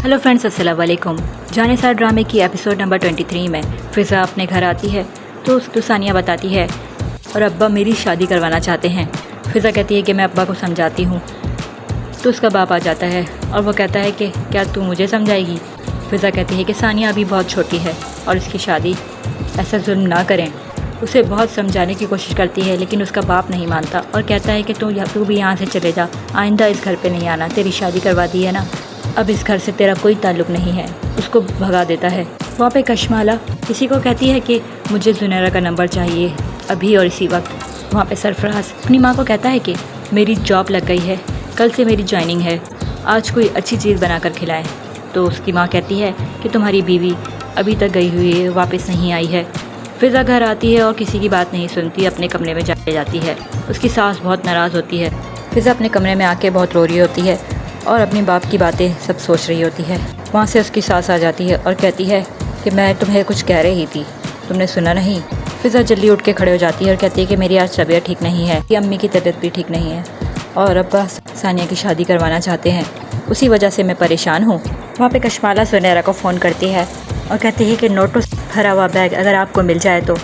Hello friends, अस्सलाम वालेकुम। जानेसार ड्रामे की एपिसोड नंबर 23 में फ़िज़ा अपने घर आती है तो उसको सानिया बताती है और अब्बा मेरी शादी करवाना चाहते हैं। फ़िज़ा कहती है कि मैं अब्बा को समझाती हूँ। तो उसका बाप आ जाता है और वो कहता है कि क्या तू मुझे समझाएगी। फ़िज़ा कहती है कि सानिया अभी बहुत छोटी है और इसकी शादी ऐसा जुल्म ना करें। उसे बहुत समझाने की कोशिश करती है लेकिन उसका बाप नहीं मानता और कहता है कि तू भी यहाँ से चले जा, आइंदा इस घर पे नहीं आना, तेरी शादी करवा दी है ना, अब इस घर से तेरा कोई ताल्लुक़ नहीं है। उसको भगा देता है। वहाँ पे कशमाला किसी को कहती है कि मुझे जुनैरा का नंबर चाहिए अभी और इसी वक्त। वहाँ पे सरफराज अपनी माँ को कहता है कि मेरी जॉब लग गई है, कल से मेरी ज्वाइनिंग है, आज कोई अच्छी चीज़ बना कर खिलाएँ। तो उसकी माँ कहती है कि तुम्हारी बीवी अभी तक गई हुई है, वापस नहीं आई है। फ़िज़ा घर आती है और किसी की बात नहीं सुनती, अपने कमरे में चले जाती है। उसकी सास बहुत नाराज़ होती है। फ़िज़ा अपने कमरे में आके बहुत रो रही होती है और अपने बाप की बातें सब सोच रही होती है। वहाँ से उसकी सास आ जाती है और कहती है कि मैं तुम्हें कुछ कह रही थी, तुमने सुना नहीं। फ़िज़ा जल्दी उठ के खड़े हो जाती है और कहती है कि मेरी आज तबीयत ठीक नहीं है, कि अम्मी की तबीयत भी ठीक नहीं है और अब्बा सानिया की शादी करवाना चाहते हैं, उसी वजह से मैं परेशान हूँ। वहाँ पे कशमाला जुनैरा को फ़ोन करती है और कहती है कि नोटों से भरा हुआ बैग अगर आपको मिल जाए तो।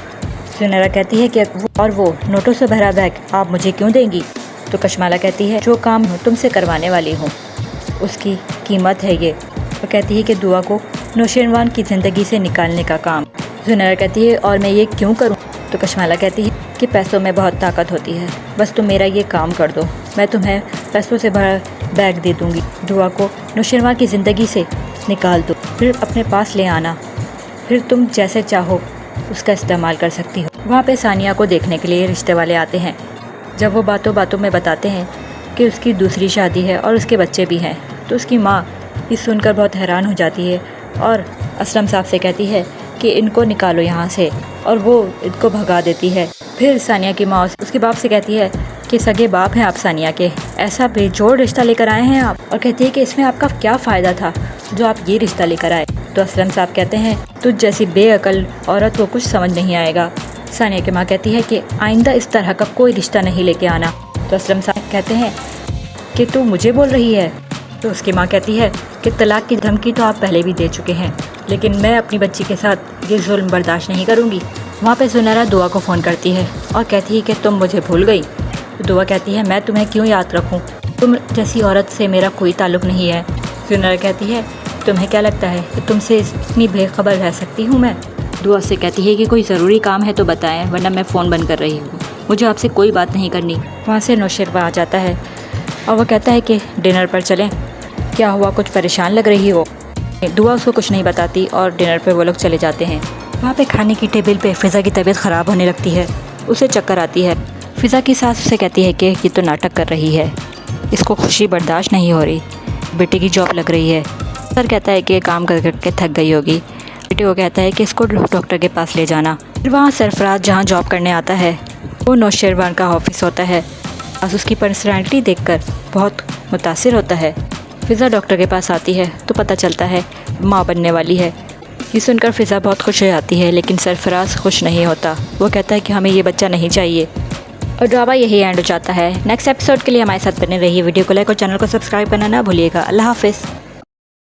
जुनैरा कहती है कि वो नोटों से भरा बैग आप मुझे क्यों देंगी। तो कशमाला कहती है जो काम तुमसे करवाने वाली हूँ उसकी कीमत है ये। वो कहती है कि दुआ को नौशेरवान की ज़िंदगी से निकालने का काम। जुनैरा कहती है और मैं ये क्यों करूँ। तो कशमाला कहती है कि पैसों में बहुत ताकत होती है, बस तुम मेरा ये काम कर दो, मैं तुम्हें पैसों से भरा बैग दे दूँगी। दुआ को नौशेरवान की ज़िंदगी से निकाल दो, फिर अपने पास ले आना, फिर तुम जैसे चाहो उसका इस्तेमाल कर सकती हो। वहाँ पे सानिया को देखने के लिए रिश्ते वाले आते हैं। जब वो बातों बातों में बताते हैं कि उसकी दूसरी शादी है और उसके बच्चे भी हैं, तो उसकी माँ ये सुनकर बहुत हैरान हो जाती है और असलम साहब से कहती है कि इनको निकालो यहाँ से, और वो इनको भगा देती है। फिर सानिया की माँ उसके बाप से कहती है कि सगे बाप हैं आप सानिया के, ऐसा बेजोड़ रिश्ता लेकर आए हैं आप, और कहती है कि इसमें आपका क्या फ़ायदा था जो आप ये रिश्ता लेकर आए। तो असलम साहब कहते हैं तुझ जैसी बेअकल औरत को कुछ समझ नहीं आएगा। सानिया की माँ कहती है कि आइंदा इस तरह का कोई रिश्ता नहीं लेके आना। तो असलम साहब कहते हैं कि तू मुझे बोल रही है। तो उसकी माँ कहती है कि तलाक की धमकी तो आप पहले भी दे चुके हैं, लेकिन मैं अपनी बच्ची के साथ ये जुल्म बर्दाश्त नहीं करूँगी। वहाँ पे जुनैरा दुआ को फ़ोन करती है और कहती है कि तुम मुझे भूल गई। तो दुआ कहती है मैं तुम्हें क्यों याद रखूँ, तुम जैसी औरत से मेरा कोई ताल्लुक़ नहीं है। जुनैरा कहती है तुम्हें क्या लगता है कि तुमसे इतनी बेखबर रह सकती हूँ मैं। दुआ से कहती है कि कोई ज़रूरी काम है तो बताएं, वरना मैं फ़ोन बंद कर रही हूँ, मुझे आपसे कोई बात नहीं करनी। वहाँ से नौशेरवा आ जाता है और वो कहता है कि डिनर पर चलें। क्या हुआ, कुछ परेशान लग रही हो। दुआ उसको कुछ नहीं बताती और डिनर पर वो लोग चले जाते हैं। वहाँ पे खाने की टेबल पे फ़िज़ा की तबीयत ख़राब होने लगती है, उसे चक्कर आती है। फ़िज़ा की सास उसे कहती है कि ये तो नाटक कर रही है, इसको खुशी बर्दाश्त नहीं हो रही, बेटे की जॉब लग रही है। सर कहता है कि काम कर करके थक गई होगी। बेटे को कहता है कि इसको डॉक्टर के पास ले जाना। फिर वहाँ सरफराज जहाँ जॉब करने आता है वो नौशेरवान का ऑफिस होता है। बस उसकी पर्सनैलिटी देखकर बहुत मुतासिर होता है। फ़िज़ा डॉक्टर के पास आती है तो पता चलता है माँ बनने वाली है। ये सुनकर फ़िज़ा बहुत खुश हो जाती है, लेकिन सरफराज खुश नहीं होता। वो कहता है कि हमें ये बच्चा नहीं चाहिए और ड्रामा यही एंड हो जाता है। नेक्स्ट एपिसोड के लिए हमारे साथ बने रहिए। वीडियो को लाइक और चैनल को सब्सक्राइब करना ना भूलिएगा। अल्लाह हाफ़िज़।